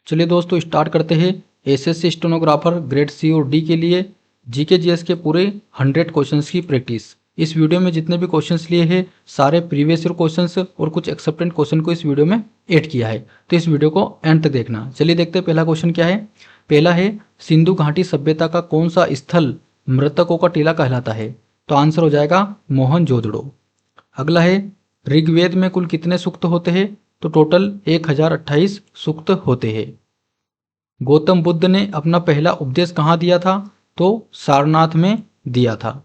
चलिए दोस्तों स्टार्ट करते हैं एसएससी स्टेनोग्राफर ग्रेड सी और डी के लिए जीके जीएस के पूरे 100 क्वेश्चंस की प्रैक्टिस। इस वीडियो में जितने भी क्वेश्चंस लिए हैं सारे प्रीवियस ईयर क्वेश्चंस और कुछ एक्सेप्टेंट क्वेश्चन को इस वीडियो में ऐड किया है, तो इस वीडियो को एंड तक देखना। चलिए देखते हैं पहला क्वेश्चन क्या है। पहला है सिंधु घाटी सभ्यता का कौन सा स्थल मृतकों का टीला कहलाता है? तो आंसर हो जाएगा मोहनजोदड़ो। अगला है ऋग्वेद में कुल कितने सूक्त होते हैं? तो टोटल 1028 सूक्त होते हैं। गौतम बुद्ध ने अपना पहला उपदेश कहाँ दिया था? तो सारनाथ में दिया था।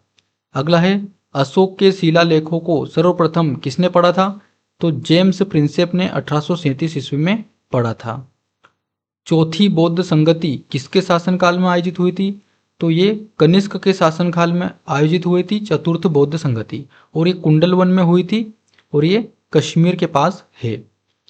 अगला है अशोक के शिलालेखों को सर्वप्रथम किसने पढ़ा था? तो जेम्स प्रिंसेप ने 1837 ईस्वी में पढ़ा था। चौथी बौद्ध संगति किसके शासनकाल में आयोजित हुई थी? तो ये कनिष्क के शासनकाल में आयोजित हुई थी चतुर्थ बौद्ध संगति, और ये कुंडलवन में हुई थी और ये कश्मीर के पास है।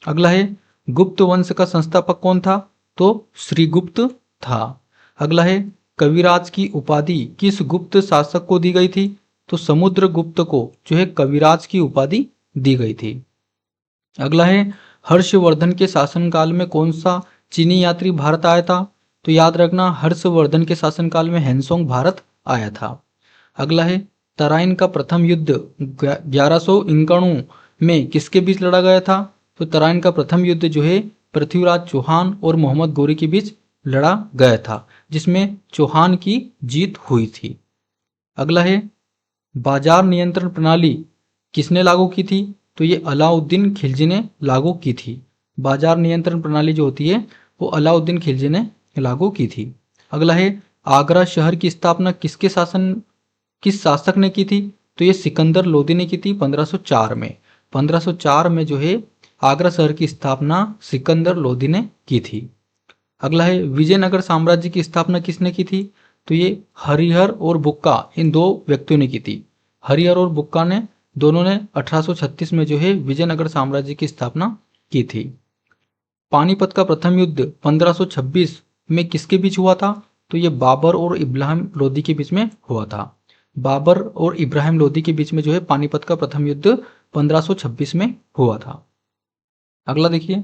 अगला है गुप्त वंश का संस्थापक कौन था? तो श्रीगुप्त था। अगला है कविराज की उपाधि किस गुप्त शासक को दी गई थी? तो समुद्रगुप्त को जो है कविराज की उपाधि दी गई थी। अगला है हर्षवर्धन के शासनकाल में कौन सा चीनी यात्री भारत आया था? तो याद रखना हर्षवर्धन के शासनकाल में हैंसोंग भारत आया था। अगला है तराइन का प्रथम युद्ध 1191 में किसके बीच लड़ा गया था? तो तराइन का प्रथम युद्ध जो है पृथ्वीराज चौहान और मोहम्मद गौरी के बीच लड़ा गया था, जिसमें चौहान की जीत हुई थी। अगला है बाजार नियंत्रण प्रणाली किसने लागू की थी? तो ये अलाउद्दीन खिलजी ने लागू की थी। बाजार नियंत्रण प्रणाली जो होती है वो अलाउद्दीन खिलजी ने लागू की थी। अगला है आगरा शहर की स्थापना किस शासक ने की थी? तो ये सिकंदर लोदी ने की थी 1504 में। 1504 में जो है आगरा शहर की स्थापना सिकंदर लोदी ने की थी। अगला है विजयनगर साम्राज्य की स्थापना किसने की थी? तो ये हरिहर और बुक्का इन दो व्यक्तियों ने की थी। हरिहर और बुक्का ने दोनों ने 1836 में जो है विजयनगर साम्राज्य की स्थापना की थी। पानीपत का प्रथम युद्ध 1526 में किसके बीच हुआ था? तो ये बाबर और इब्राहिम लोदी के बीच में हुआ था। बाबर और इब्राहिम लोदी के बीच में जो है पानीपत का प्रथम युद्ध 1526 में हुआ था। अगला देखिए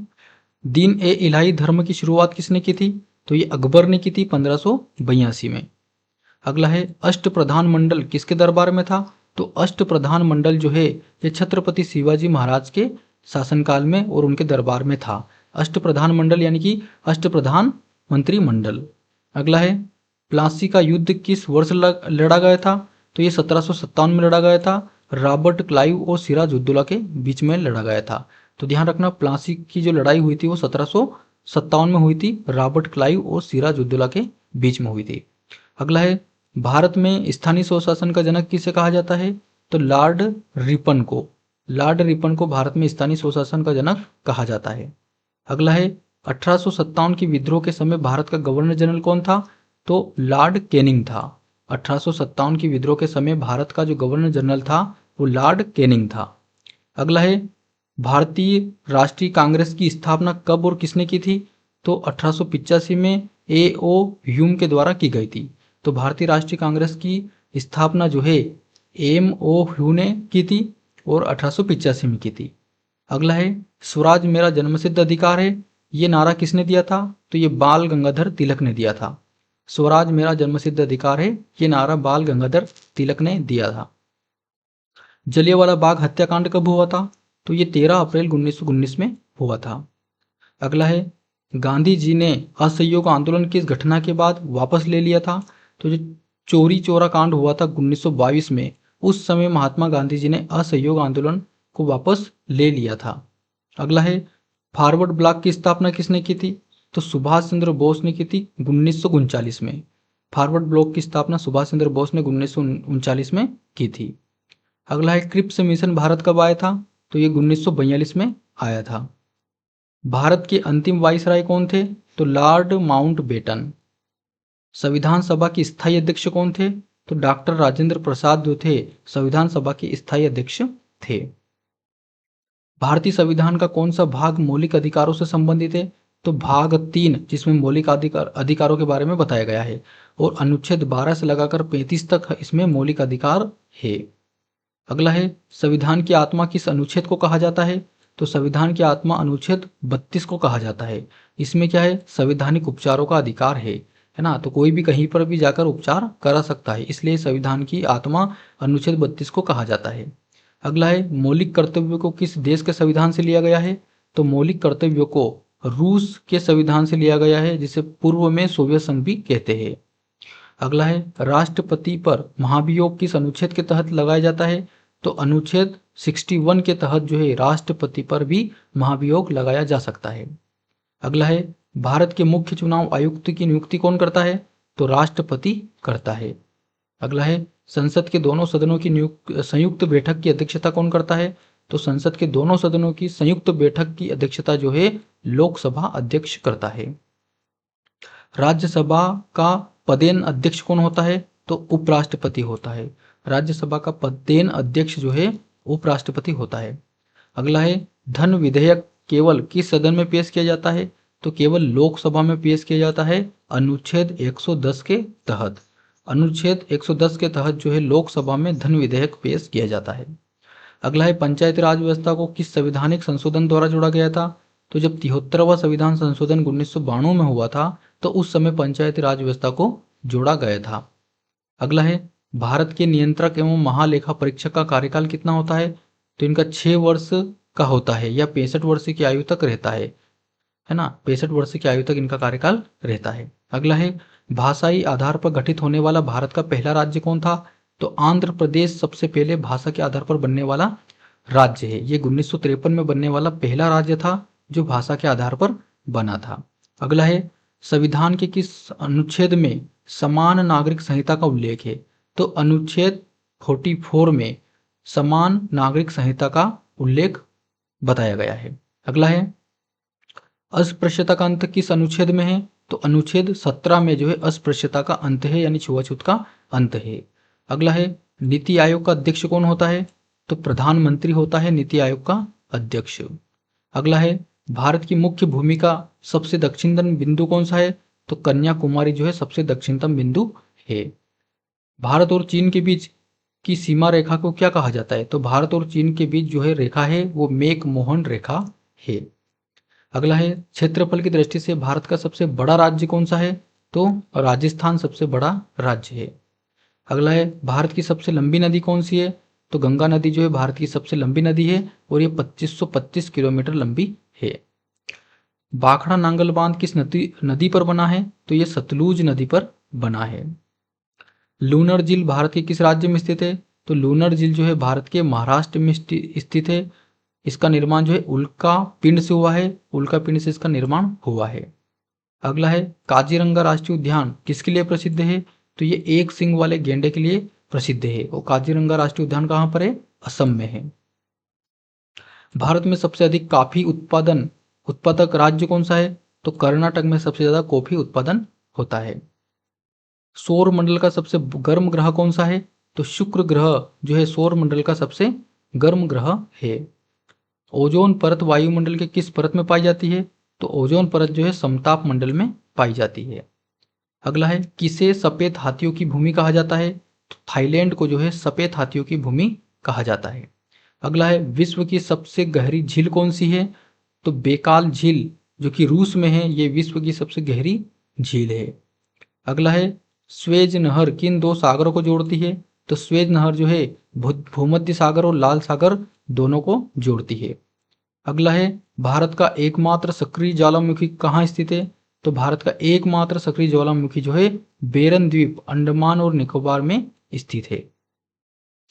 दीन ए इलाही धर्म की शुरुआत किसने की थी? तो ये अकबर ने की थी 1582 में। अगला है अष्ट प्रधान मंडल किसके दरबार में था? तो अष्ट प्रधान मंडल जो है ये छत्रपति शिवाजी महाराज के शासनकाल में और उनके दरबार में था। अष्ट प्रधान मंडल यानी कि अष्ट प्रधान मंत्रिमंडल। अगला है प्लासी का युद्ध किस वर्ष लड़ा गया था? तो ये 1757 में लड़ा गया था। रॉबर्ट क्लाइव और सिराजुद्दौला के बीच में लड़ा गया था। तो ध्यान रखना प्लासी की जो लड़ाई हुई थी वो 1757 में हुई थी, रॉबर्ट क्लाइव और सिराजुद्दौला के बीच में हुई थी। अगला है भारत में स्थानीय स्वशासन का जनक किसे कहा जाता है? तो लॉर्ड रिपन को। लॉर्ड रिपन को भारत में स्थानीय स्वशासन का जनक कहा जाता है। अगला है 1857 की विद्रोह के समय भारत का गवर्नर जनरल कौन था? तो लॉर्ड कैनिंग था। 1857 की विद्रोह के समय भारत का जो गवर्नर जनरल था वो लॉर्ड कैनिंग था। अगला है भारतीय राष्ट्रीय कांग्रेस की स्थापना कब और किसने की थी? तो 1885 में A.O. ह्यूम के द्वारा की गई थी। तो भारतीय राष्ट्रीय कांग्रेस की स्थापना जो है M.O. ह्यू ने की थी और 1885 में की थी। अगला है स्वराज मेरा जन्मसिद्ध अधिकार है, ये नारा किसने दिया था? तो ये बाल गंगाधर तिलक ने दिया था। स्वराज मेरा जन्मसिद्ध अधिकार है, ये नारा बाल गंगाधर तिलक ने दिया था। जलियांवाला बाग हत्याकांड कब हुआ था? तो ये 13 अप्रैल 1919 में हुआ था। अगला है गांधी जी ने असहयोग आंदोलन की इस घटना के बाद वापस ले लिया था। तो जो चोरी चोरा कांड हुआ था 1922 में, उस समय महात्मा गांधी जी ने असहयोग आंदोलन को वापस ले लिया था। अगला है फॉरवर्ड ब्लॉक की स्थापना किसने की थी? तो सुभाष चंद्र बोस ने की थी 1939 में। फॉरवर्ड ब्लॉक की स्थापना सुभाष चंद्र बोस ने 1939 में की थी। अगला है क्रिप्स मिशन भारत कब आया था? तो ये 1942 में आया था। भारत के अंतिम वाइसराय कौन थे? तो लॉर्ड माउंटबेटन। संविधान सभा के स्थायी अध्यक्ष कौन थे? तो डॉक्टर राजेंद्र प्रसाद जो थे संविधान सभा के स्थायी अध्यक्ष थे। भारतीय संविधान का कौन सा भाग मौलिक अधिकारों से संबंधित है? तो भाग 3 जिसमें मौलिक अधिकारों के बारे में बताया गया है, और अनुच्छेद 12 से लगाकर 35 तक इसमें मौलिक अधिकार है। अगला है संविधान की आत्मा किस अनुच्छेद को कहा जाता है? तो संविधान की आत्मा अनुच्छेद 32 को कहा जाता है। इसमें क्या है, संवैधानिक उपचारों का अधिकार है ना, तो कोई भी कहीं पर भी जाकर उपचार करा सकता है, इसलिए संविधान की आत्मा अनुच्छेद 32 को कहा जाता है। अगला है, मौलिक कर्तव्यों को किस देश के संविधान से लिया गया है? तो मौलिक कर्तव्यों को रूस के संविधान से लिया गया है, जिसे पूर्व में सोवियत संघ भी कहते हैं। अगला है, राष्ट्रपति पर महाभियोग किस अनुच्छेद के तहत लगाया जाता है? तो अनुच्छेद 61 के तहत जो है राष्ट्रपति पर भी महाभियोग लगाया जा सकता है। अगला है, भारत के मुख्य चुनाव आयुक्त की नियुक्ति कौन करता है? तो राष्ट्रपति करता है। अगला है, संसद के दोनों सदनों की संयुक्त बैठक की अध्यक्षता कौन करता है? तो संसद के दोनों सदनों की संयुक्त बैठक की अध्यक्षता जो है लोकसभा अध्यक्ष करता है। राज्यसभा का पदेन अध्यक्ष कौन होता है? तो उपराष्ट्रपति होता है। राज्यसभा का पदेन अध्यक्ष जो है उपराष्ट्रपति होता है। अगला है, धन विधेयक केवल किस सदन में पेश किया जाता है? तो केवल लोकसभा में पेश किया जाता है अनुच्छेद 110 के तहत। अनुच्छेद 110 के तहत जो है लोकसभा में धन विधेयक पेश किया जाता है। अगला है, पंचायती राज व्यवस्था को किस संवैधानिक संशोधन द्वारा जोड़ा गया था? तो जब 73वां संविधान संशोधन 1992 में हुआ था, तो उस समय पंचायती राज व्यवस्था को जोड़ा गया था। अगला है, भारत के नियंत्रक एवं महालेखा परीक्षक का कार्यकाल कितना होता है? तो इनका 6 वर्ष का होता है या 65 वर्ष की आयु तक रहता है ना, 65 वर्ष की आयु तक इनका कार्यकाल रहता है। अगला है, भाषाई आधार पर गठित होने वाला भारत का पहला राज्य कौन था? तो आंध्र प्रदेश सबसे पहले भाषा के आधार पर बनने वाला राज्य है। ये 1953 में बनने वाला पहला राज्य था जो भाषा के आधार पर बना था। अगला है, संविधान के किस अनुच्छेद में समान नागरिक संहिता का उल्लेख है? तो अनुच्छेद 44 में समान नागरिक संहिता का उल्लेख बताया गया है। अगला है, अस्पृश्यता का अंत किस अनुच्छेद में है? तो अनुच्छेद 17 में जो है अस्पृश्यता का अंत है, यानी छुआछूत का अंत है। अगला है, नीति आयोग का अध्यक्ष कौन होता है? तो प्रधानमंत्री होता है नीति आयोग का अध्यक्ष। अगला है, भारत की मुख्य भूमिका सबसे दक्षिणतम बिंदु कौन सा है? तो कन्याकुमारी जो है सबसे दक्षिणतम बिंदु है। भारत और चीन के बीच की सीमा रेखा को क्या कहा जाता है? तो भारत और चीन के बीच जो है रेखा है वो मैक-मोहन रेखा है। अगला है, क्षेत्रफल की दृष्टि से भारत का सबसे बड़ा राज्य कौन सा है? तो राजस्थान सबसे बड़ा राज्य है। अगला है, भारत की सबसे लंबी नदी कौन सी है? तो गंगा नदी जो है भारत की सबसे लंबी नदी है और ये 2525 किलोमीटर लंबी है। भाखड़ा नांगल बांध किस नदी पर बना है? तो ये सतलुज नदी पर बना है। लूनर झील भारत के किस राज्य में स्थित है? तो लूनर झील जो है भारत के महाराष्ट्र में स्थित है। इसका निर्माण जो है उल्का पिंड से हुआ है, उल्का पिंड से इसका निर्माण हुआ है। अगला है, काजीरंगा राष्ट्रीय उद्यान किसके लिए प्रसिद्ध है? तो ये एक सींग वाले गेंडे के लिए प्रसिद्ध है। और काजीरंगा राष्ट्रीय उद्यान कहाँ पर है? असम में है। भारत में सबसे अधिक कॉफी उत्पादक राज्य कौन सा है? तो कर्नाटक में सबसे ज्यादा कॉफी उत्पादन होता है। सौर मंडल का सबसे गर्म ग्रह कौन सा है? तो शुक्र ग्रह जो है सौर मंडल का सबसे गर्म ग्रह है। ओजोन परत वायुमंडल के किस परत में पाई जाती है? तो ओजोन परत जो है समताप मंडल में पाई जाती है। अगला है, किसे सफेद हाथियों की भूमि कहा जाता है? तो थाईलैंड को जो है सफेद हाथियों की भूमि कहा जाता है। अगला है, विश्व की सबसे गहरी झील कौन सी है? तो बेकाल झील जो कि रूस में है, ये विश्व की सबसे गहरी झील है। अगला है, स्वेज नहर किन दो सागरों को जोड़ती है? तो स्वेज नहर जो है भूमध्य सागर और लाल सागर दोनों को जोड़ती है। अगला है, भारत का एकमात्र सक्रिय ज्वालामुखी कहाँ स्थित है? तो भारत का एकमात्र सक्रिय ज्वालामुखी जो है बेरन द्वीप अंडमान और निकोबार में स्थित है।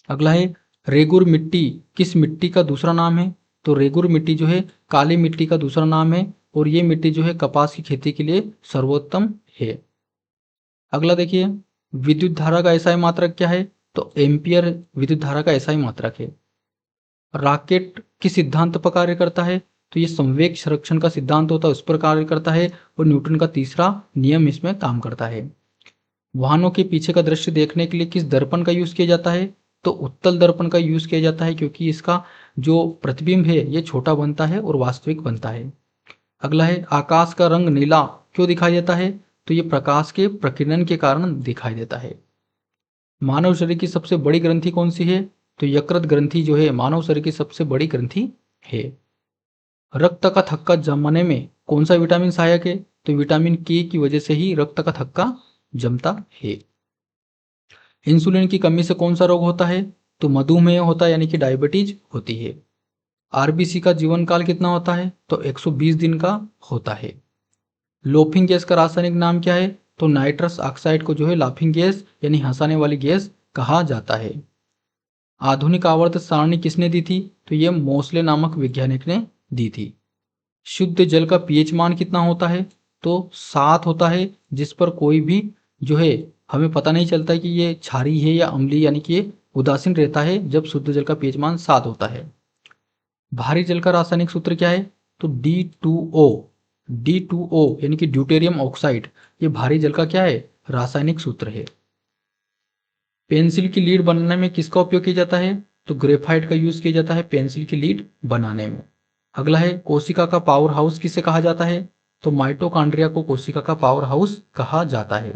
अगला है, रेगुर मिट्टी किस मिट्टी का दूसरा नाम है? तो रेगुर मिट्टी जो है काली मिट्टी का दूसरा नाम है और ये मिट्टी जो है कपास की खेती के लिए सर्वोत्तम है। अगला देखिए, विद्युत धारा का एसआई मात्रक क्या है? तो एम्पियर विद्युत धारा का एसआई मात्रक है। रॉकेट किस सिद्धांत पर कार्य करता है? तो ये संवेग संरक्षण का सिद्धांत होता है उस पर कार्य करता है और न्यूटन का तीसरा नियम इसमें काम करता है। वाहनों के पीछे का दृश्य देखने के लिए किस दर्पण का यूज किया जाता है? तो उत्तल दर्पण का यूज किया जाता है क्योंकि इसका जो प्रतिबिंब है ये छोटा बनता है और वास्तविक बनता है। अगला है, आकाश का रंग नीला क्यों दिखाई देता है? तो ये प्रकाश के प्रकीर्णन के कारण दिखाई देता है। मानव शरीर की सबसे बड़ी ग्रंथि कौन सी है? तो यकृत ग्रंथि जो है मानव शरीर की सबसे बड़ी ग्रंथि है। रक्त का थक्का जमाने में कौन सा विटामिन सहायक है? तो विटामिन के की वजह से ही रक्त का थक्का जमता है। इंसुलिन की कमी से कौन सा रोग होता है? तो मधुमेह होता है, यानी कि डायबिटीज होती है। आरबीसी का जीवन काल कितना होता है? तो 120 दिन का होता है। लोफिंग गैस का रासायनिक नाम क्या है? तो नाइट्रस ऑक्साइड को जो है लाफिंग गैस यानी हंसाने वाली गैस कहा जाता है। आधुनिक आवर्त सारणी किसने दी थी? तो ये मोसले नामक वैज्ञानिक ने दी थी। शुद्ध जल का पीएच मान कितना होता है? तो 7 होता है, जिस पर कोई भी जो है हमें पता नहीं चलता कि ये क्षारीय है या अम्लीय, यानी कि ये उदासीन रहता है जब शुद्ध जल का पीएच मान 7 होता है। भारी जल का रासायनिक सूत्र क्या है? तो D2O। D2O यानी कि ड्यूटेरियम ऑक्साइड, ये भारी जल का क्या है? रासायनिक सूत्र है। पेंसिल की लीड बनाने में किसका उपयोग किया जाता है? तो ग्रेफाइट का यूज किया जाता है पेंसिल की लीड बनाने में। अगला है कोशिका का पावर हाउस किसे कहा जाता है? तो माइटोकॉन्ड्रिया को कोशिका का पावर हाउस कहा जाता है।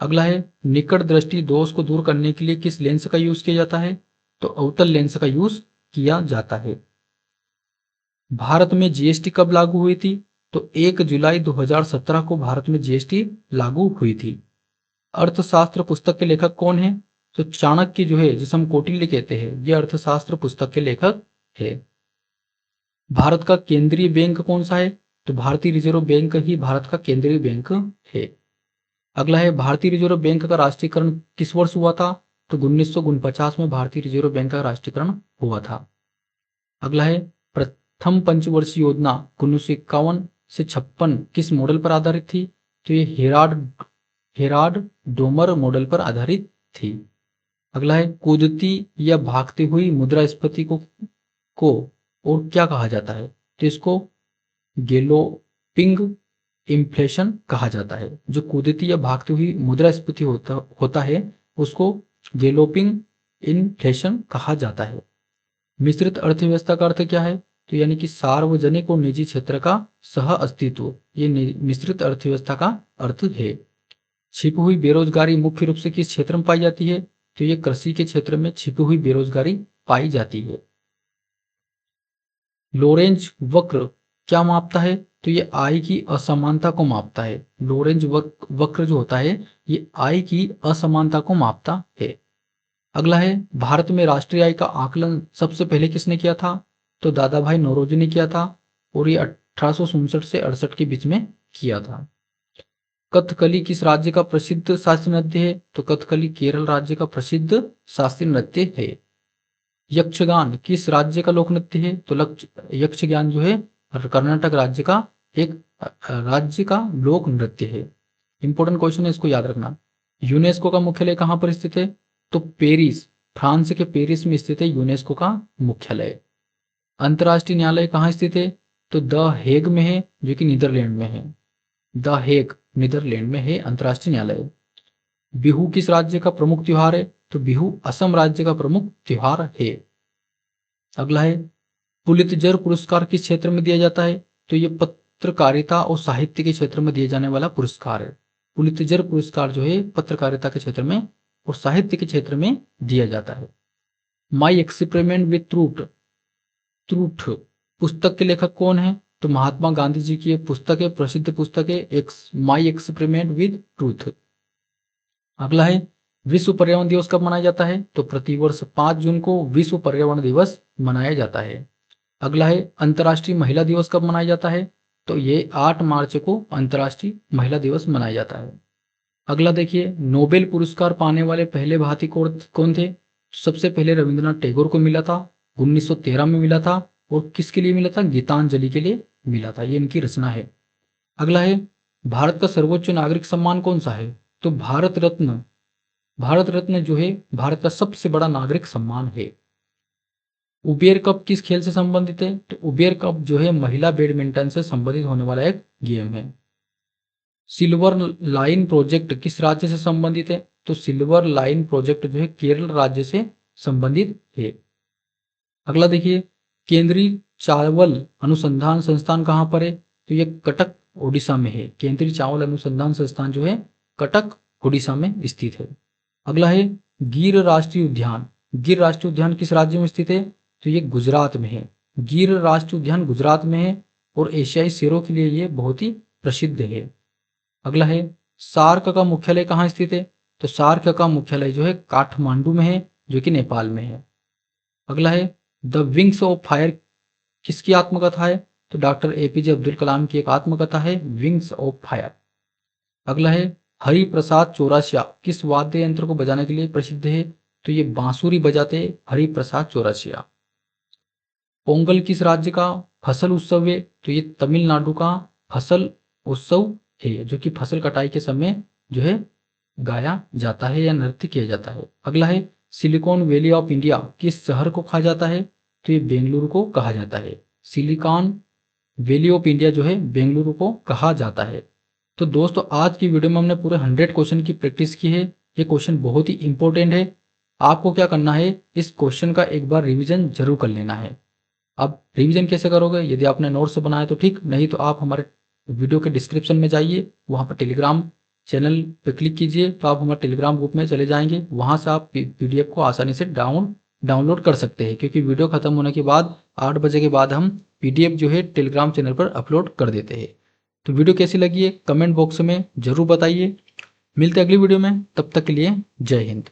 अगला है निकट दृष्टि दोष को दूर करने के लिए किस लेंस का यूज किया जाता है? तो अवतल लेंस का यूज किया जाता है। भारत में जीएसटी कब लागू हुई थी? तो 1 जुलाई 2017 को भारत में जीएसटी लागू हुई थी। अर्थशास्त्र पुस्तक के लेखक कौन है? तो चाणक्य जो है, जिसे हम कौटिल्य कहते हैं, ये अर्थशास्त्र पुस्तक के लेखक है। भारत का केंद्रीय बैंक कौन सा है? तो भारतीय रिजर्व बैंक ही भारत का केंद्रीय बैंक है। अगला है भारतीय रिजर्व बैंक का राष्ट्रीयकरण किस वर्ष हुआ था? तो 1949 में भारतीय रिजर्व बैंक का राष्ट्रीयकरण हुआ था। अगला है प्रथम पंचवर्षीय योजना 1951 से 56 किस मॉडल पर आधारित थी? तो ये हेराड डोमर मॉडल पर आधारित थी। अगला है कूदती या भागती हुई मुद्रास्फीति को और क्या कहा जाता है? तो इसको गैलोपिंग इन्फ्लेशन कहा जाता है। जो कूदती या भागती हुई मुद्रास्फीति होता है उसको गैलोपिंग इन्फ्लेशन कहा जाता है। मिश्रित अर्थव्यवस्था का अर्थ क्या है? तो यानी कि सार्वजनिक और निजी क्षेत्र का सह अस्तित्व, ये मिश्रित अर्थव्यवस्था का अर्थ है। छिपी हुई बेरोजगारी मुख्य रूप से किस क्षेत्र में पाई जाती है? तो ये कृषि के क्षेत्र में छिपी हुई बेरोजगारी पाई जाती है। लोरेंज वक्र क्या मापता है? तो ये आय की असमानता को मापता है। लोरेंज वक्र जो होता है ये आय की असमानता को मापता है। अगला है भारत में राष्ट्रीय आय का आकलन सबसे पहले किसने किया था? तो दादा भाई नौरोजी ने किया था और ये 1867 से 68 के बीच में किया था। कथकली किस राज्य का प्रसिद्ध शास्त्रीय नृत्य है? तो कथकली केरल राज्य का प्रसिद्ध शास्त्रीय नृत्य है। यक्षगान किस राज्य का लोक नृत्य है? तो यक्षगान जो है कर्नाटक राज्य का एक राज्य का लोक नृत्य है। इंपॉर्टेंट क्वेश्चन है, इसको याद रखना। यूनेस्को का मुख्यालय कहां पर स्थित है? तो पेरिस, फ्रांस के पेरिस में स्थित है यूनेस्को का मुख्यालय। अंतर्राष्ट्रीय न्यायालय कहाँ स्थित है? तो द हेग में है, जो कि नीदरलैंड में है। द हेग नीदरलैंड में है अंतर्राष्ट्रीय न्यायालय। बिहू किस राज्य का प्रमुख त्योहार है? तो बिहू असम राज्य का प्रमुख त्योहार है। अगला है पुलित्जर पुरस्कार किस क्षेत्र में दिया जाता है? तो ये पत्रकारिता और साहित्य के क्षेत्र में दिए जाने वाला पुरस्कार है। पुलित्जर पुरस्कार जो है पत्रकारिता के क्षेत्र में और साहित्य के क्षेत्र में दिया जाता है। माई एक्सपेरिमेंट विथ ट्रूथ पुस्तक के लेखक कौन है? तो महात्मा गांधी जी की पुस्तक है, प्रसिद्ध पुस्तक है माई एक्सपेरिमेंट विद ट्रूथ। अगला है विश्व पर्यावरण दिवस कब मनाया जाता है? तो प्रतिवर्ष 5 जून को विश्व पर्यावरण दिवस मनाया जाता है। अगला है अंतर्राष्ट्रीय महिला दिवस कब मनाया जाता है? तो ये 8 मार्च को अंतर्राष्ट्रीय महिला दिवस मनाया जाता है। अगला देखिए नोबेल पुरस्कार पाने वाले पहले भारतीय कौन थे? सबसे पहले रविंद्रनाथ टैगोर को मिला था, 1913 में मिला था। और किसके लिए मिला था? गीतांजलि के लिए मिला था, ये इनकी रचना है। अगला है भारत का सर्वोच्च नागरिक सम्मान कौन सा है? तो भारत रत्न। भारत रत्न जो है भारत का सबसे बड़ा नागरिक सम्मान है। उबेर कप किस खेल से संबंधित है? तो उबेर कप जो है महिला बैडमिंटन से संबंधित होने वाला एक गेम है। सिल्वर लाइन प्रोजेक्ट किस राज्य से संबंधित है? तो सिल्वर लाइन प्रोजेक्ट जो है केरल राज्य से संबंधित है। अगला देखिए केंद्रीय चावल अनुसंधान संस्थान कहां पर है? तो ये कटक ओडिशा में है। केंद्रीय चावल अनुसंधान संस्थान जो है कटक ओडिशा में स्थित है। अगला है गिर राष्ट्रीय उद्यान। गिर राष्ट्रीय उद्यान किस राज्य में स्थित है? तो ये गुजरात में है। गिर राष्ट्रीय उद्यान गुजरात में है और एशियाई शेरों के लिए ये बहुत ही प्रसिद्ध है। अगला है सार्क का मुख्यालय कहाँ स्थित है? तो सार्क का मुख्यालय जो है काठमांडू में है, जो कि नेपाल में है। अगला है द विंग्स ऑफ फायर किसकी आत्मकथा है? तो डॉक्टर एपीजे अब्दुल कलाम की एक आत्मकथा है विंग्स ऑफ फायर। अगला है हरि प्रसाद चौरसिया किस वाद्य यंत्र को बजाने के लिए प्रसिद्ध है? तो ये बांसुरी बजाते हरि प्रसाद चौरसिया। पोंगल किस राज्य का फसल उत्सव है? तो ये तमिलनाडु का फसल उत्सव है, जो कि फसल कटाई के समय जो है गाया जाता है या नृत्य किया जाता है। अगला है सिलिकॉन वैली ऑफ इंडिया किस शहर को कहा जाता है? तो ये बेंगलुरु को कहा जाता है। सिलिकॉन वैली ऑफ इंडिया जो है बेंगलुरु को कहा जाता है। तो दोस्तों आज की वीडियो में हमने पूरे 100 क्वेश्चन की प्रैक्टिस की है। ये क्वेश्चन बहुत ही इंपॉर्टेंट है। आपको क्या करना है, इस क्वेश्चन का एक बार रिवीजन जरूर कर लेना है। अब रिवीजन कैसे करोगे? यदि आपने नोट्स बनाया तो ठीक, नहीं तो आप हमारे वीडियो के डिस्क्रिप्शन में जाइए, वहाँ पर टेलीग्राम चैनल पे क्लिक कीजिए तो आप हमारे टेलीग्राम ग्रुप में चले जाएंगे। वहाँ से आप पीडीएफ को आसानी से डाउनलोड कर सकते हैं, क्योंकि वीडियो खत्म होने के बाद 8 बजे के बाद हम पीडीएफ जो है टेलीग्राम चैनल पर अपलोड कर देते हैं। तो वीडियो कैसी लगी है कमेंट बॉक्स में जरूर बताइए। मिलते हैं अगली वीडियो में, तब तक के लिए जय हिंद।